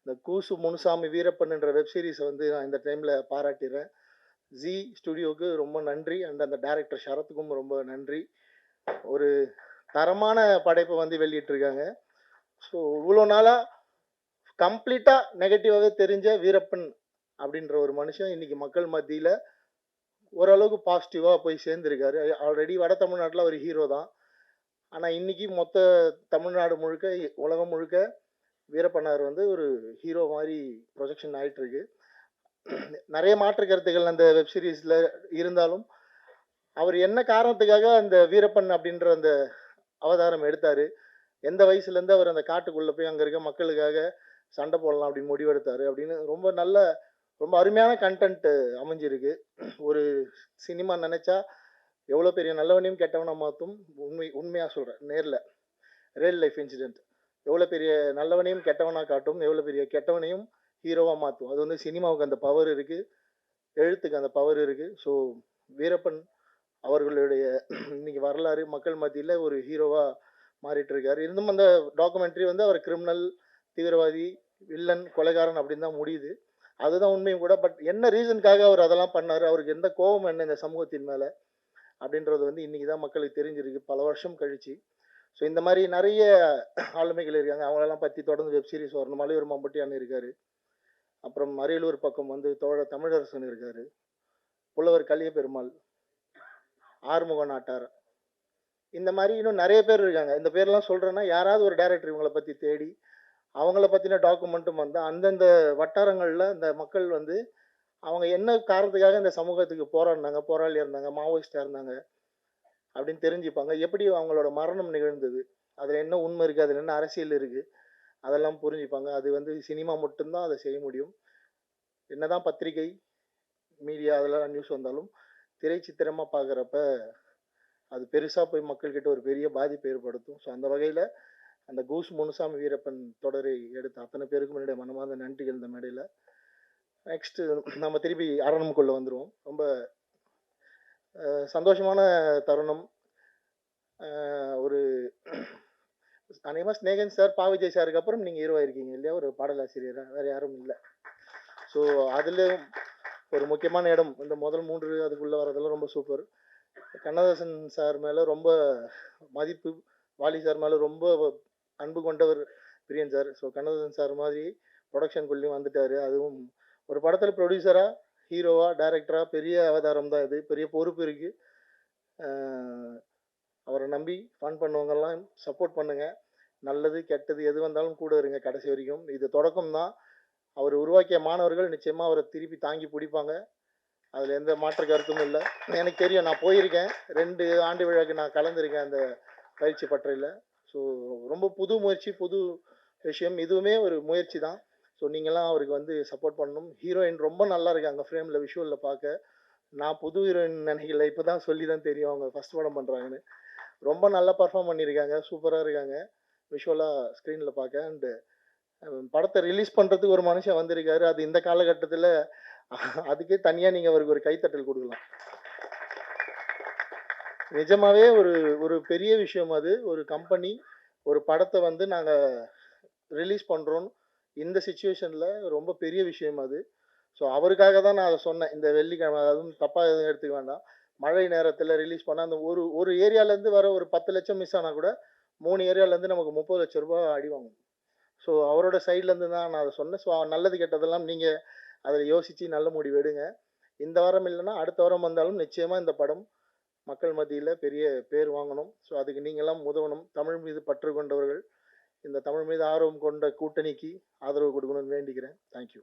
இந்த கூசு முனுசாமி வீரப்பன்ன்ற வெப் சீரிஸை வந்து நான் இந்த டைமில் பாராட்டிடுறேன். ஜி ஸ்டுடியோவுக்கு ரொம்ப நன்றி. அண்ட் அந்த டைரக்டர் ஷரத்துக்கும் ரொம்ப நன்றி. ஒரு தரமான படைப்பை வந்து வெளியிட்டிருக்காங்க. ஸோ இவ்வளோ நாளாக கம்ப்ளீட்டாக நெகட்டிவாகவே தெரிஞ்ச வீரப்பன் அப்படின்ற ஒரு மனுஷன் இன்னைக்கு மக்கள் மத்தியில் ஓரளவுக்கு பாசிட்டிவாக போய் சேர்ந்துருக்காரு. ஆல்ரெடி வட தமிழ்நாட்டில் ஒரு ஹீரோ தான். ஆனால் இன்னைக்கு மொத்த தமிழ்நாடு முழுக்க, உலகம் முழுக்க வீரப்பனார் வந்து ஒரு ஹீரோ மாதிரி ப்ரொஜெக்ஷன் ஆகிட்டு இருக்கு. நிறைய மாற்று கருத்துக்கள் அந்த வெப் சீரிஸில் இருந்தாலும் அவர் என்ன காரணத்துக்காக அந்த வீரப்பன் அப்படின்ற அந்த அவதாரம் எடுத்தார், எந்த வயசுலேருந்து அவர் அந்த காட்டுக்குள்ளே போய் அங்கே இருக்க மக்களுக்காக சண்டை போடலாம் அப்படின்னு முடிவெடுத்தார் அப்படின்னு ரொம்ப அருமையான கண்டென்ட் அமைஞ்சிருக்கு. ஒரு சினிமா நினச்சா எவ்வளோ பெரிய நல்லவனையும் கெட்டவனை மாற்றும். உண்மையாக சொல்கிறேன், நேரில் ரியல் லைஃப் இன்சிடென்ட். எவ்வளோ பெரிய நல்லவனையும் கெட்டவனாக காட்டும், எவ்வளோ பெரிய கெட்டவனையும் ஹீரோவாக மாற்றும். அது வந்து சினிமாவுக்கு அந்த பவர் இருக்குது, எழுத்துக்கு அந்த பவர் இருக்குது. ஸோ வீரப்பன் அவர்களுடைய இன்னைக்கு வரலாறு மக்கள் மத்தியில் ஒரு ஹீரோவாக மாறிட்டு இருக்காரு. இருந்தும் அந்த டாக்குமெண்ட்ரி வந்து அவர் கிரிமினல், தீவிரவாதி, வில்லன், கொலைகாரன் அப்படின்னு தான் முடியுது. அதுதான் உண்மையும் கூட. பட் என்ன ரீசனுக்காக அவர் அதெல்லாம் பண்ணார், அவருக்கு எந்த கோபம் என்ன இந்த சமூகத்தின் மேலே அப்படின்றது வந்து இன்றைக்கி தான் மக்களுக்கு தெரிஞ்சிருக்கு, பல வருஷம் கழிச்சு. ஸோ இந்த மாதிரி நிறைய ஆளுமைகள் இருக்காங்க. அவங்களெல்லாம் பற்றி தொடர்ந்து வெப் சீரிஸ் வரணும். மலையூர் மம்பட்டியான் இருக்கார். அப்புறம் அரியலூர் பக்கம் வந்து தோழர் தமிழரசன் இருக்கார். புலவர் கலிய பெருமாள், ஆறுமுக நாட்டார், இந்த மாதிரி இன்னும் நிறைய பேர் இருக்காங்க. இந்த பேர்லாம் சொல்கிறேன்னா யாராவது ஒரு டைரக்டர் இவங்களை பற்றி தேடி அவங்கள பற்றின டாக்குமெண்ட்டும் வந்து அந்தந்த வட்டாரங்களில் இந்த மக்கள் வந்து அவங்க என்ன காரணத்துக்காக இந்த சமூகத்துக்கு போராடினாங்க, போராளி இருந்தாங்க, மாவோயிஸ்டாக இருந்தாங்க அப்படின்னு தெரிஞ்சுப்பாங்க. எப்படி அவங்களோட மரணம் நிகழ்ந்தது, அதில் என்ன உண்மை இருக்குது, அதில் என்ன அரசியல் இருக்குது, அதெல்லாம் புரிஞ்சுப்பாங்க. அது வந்து சினிமா மட்டும்தான் அதை செய்ய முடியும். என்னதான் பத்திரிகை, மீடியா அதெல்லாம் நியூஸ் வந்தாலும் திரைச்சித்திரமாக பார்க்குறப்ப அது பெருசாக போய் மக்கள்கிட்ட ஒரு பெரிய பாதிப்பை ஏற்படுத்தும். ஸோ அந்த வகையில் அந்த கூஸ் முனுசாமி வீரப்பன் தொடரை எடுத்த அத்தனை பேருக்கும் என்னுடைய மனமார்ந்த நன்றிகள் இந்த மேடையில். நெக்ஸ்ட்டு நம்ம திருப்பி அரணுக்குள்ளே வந்துடுவோம். ரொம்ப சந்தோஷமான தருணம். ஒரு அநேகமாக ஸ்நேகன் சார், பா விஜய் சாருக்கு அப்புறம் நீங்கள் ஹீரோவாக இருக்கீங்க இல்லையா, ஒரு பாடலாசிரியராக, வேறு யாரும் இல்லை. ஸோ அதில் ஒரு முக்கியமான இடம் இந்த முதல் 3 அதுக்குள்ளே வரதெல்லாம் ரொம்ப சூப்பர். கண்ணதாசன் சார் மேலே ரொம்ப மதிப்பு, வாலி சார் மேலே ரொம்ப அன்பு கொண்டவர் பிரியன் சார். ஸோ கண்ணதாசன் சார் மாதிரி ப்ரொடக்ஷனுக்குள்ளேயும் வந்துட்டார். அதுவும் ஒரு படத்தில் ப்ரொடியூசராக, ஹீரோவாக, டைரக்டராக பெரிய அவதாரம் தான் இது. பெரிய பொறுப்பு இருக்குது. அவரை நம்பி ஃபன் பண்ணுவங்கெல்லாம் சப்போர்ட் பண்ணுங்கள். நல்லது கெட்டது எது வந்தாலும் கூட இருங்க கடைசி வரைக்கும். இது தொடக்கம் தான். அவர் உருவாக்கிய மாணவர்கள் நிச்சயமாக அவரை திருப்பி தாங்கி பிடிப்பாங்க. அதில் எந்த மாற்று கருத்தும் இல்லை. எனக்கு தெரியும், நான் போயிருக்கேன். 2 ஆண்டு விழாக்கு நான் கலந்துருக்கேன் அந்த பயிற்சி பட்டறையில். ஸோ ரொம்ப புது முயற்சி, புது விஷயம். இதுவுமே ஒரு முயற்சி தான். ஸோ நீங்களாம் அவருக்கு வந்து சப்போர்ட் பண்ணணும். ஹீரோயின் ரொம்ப நல்லா இருக்காங்க ஃப்ரேமில், விஷுவலில் பார்க்க. நான் புது ஹீரோயின் நினைக்கல, இப்போ தான் சொல்லி தான் தெரியும் அவங்க ஃபஸ்ட் படம் பண்ணுறாங்கன்னு. ரொம்ப நல்லா பர்ஃபார்ம் பண்ணியிருக்காங்க, சூப்பராக இருக்காங்க விஷுவலாக ஸ்க்ரீனில் பார்க்க. அண்டு படத்தை ரிலீஸ் பண்ணுறதுக்கு ஒரு மனுஷன் வந்திருக்காரு. அது இந்த காலகட்டத்தில் அதுக்கே தனியாக நீங்கள் அவருக்கு ஒரு கைத்தட்டல் கொடுக்கலாம். நிஜமாவே ஒரு பெரிய விஷயம் அது. ஒரு கம்பெனி ஒரு படத்தை வந்து நாங்கள் ரிலீஸ் பண்ணுறோம் இந்த சுச்சுவேஷனில், ரொம்ப பெரிய விஷயம் அது. ஸோ அவருக்காக தான் நான் அதை சொன்னேன். இந்த வெள்ளிக்கிழமை, அதுவும் தப்பாக எதுவும் எடுத்துக்க வேண்டாம், மழை நேரத்தில் ரிலீஸ் பண்ணால் அந்த ஒரு ஏரியாலேருந்து வர ஒரு 10 லட்சம் மிஸ் ஆனால் கூட 3 ஏரியாலேருந்து நமக்கு 30 லட்ச ரூபா அடி வாங்கும். ஸோ அவரோட சைட்லேருந்து தான் நான் அதை சொன்னேன். ஸோ நல்லது கெட்டதெல்லாம் நீங்கள் அதில் யோசித்து நல்ல முடிவு எடுங்க. இந்த வாரம் இல்லைன்னா அடுத்த வாரம் வந்தாலும் நிச்சயமாக இந்த படம் மக்கள் மத்தியில் பெரிய பேர் வாங்கணும். ஸோ அதுக்கு நீங்களாம் உதவணும். தமிழ் மீது பற்று கொண்டவர்கள், இந்த தமிழ் மீது ஆர்வம் கொண்ட கூட்டணிக்கு ஆதரவு கொடுக்கணும்னு வேண்டிக்கிறேன். தேங்க்யூ.